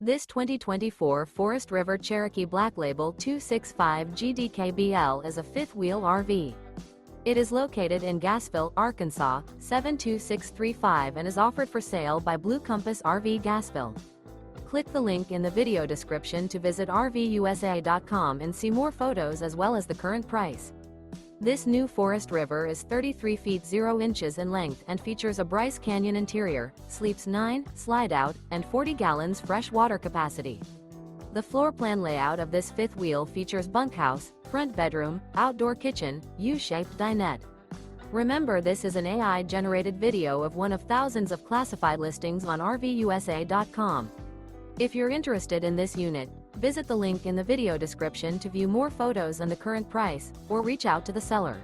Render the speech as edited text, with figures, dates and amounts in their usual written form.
This 2024 Forest River Cherokee Black Label 265 GDKBL is a fifth-wheel RV. It is located in Gassville, Arkansas, 72635 and is offered for sale by Blue Compass RV Gassville. Click the link in the video description to visit RVUSA.com and see more photos as well as the current price. This new Forest River is 33 feet 0 inches in length and features a BRYCE Canyon interior, sleeps 9, Slideout, and 40 gallons fresh water capacity. The floor plan layout of this fifth wheel features bunkhouse, front bedroom, outdoor kitchen, U-shaped dinette. Remember, this is an AI-generated video of one of thousands of classified listings on RVUSA.com. If you're interested in this unit, visit the link in the video description to view more photos and the current price, or reach out to the seller.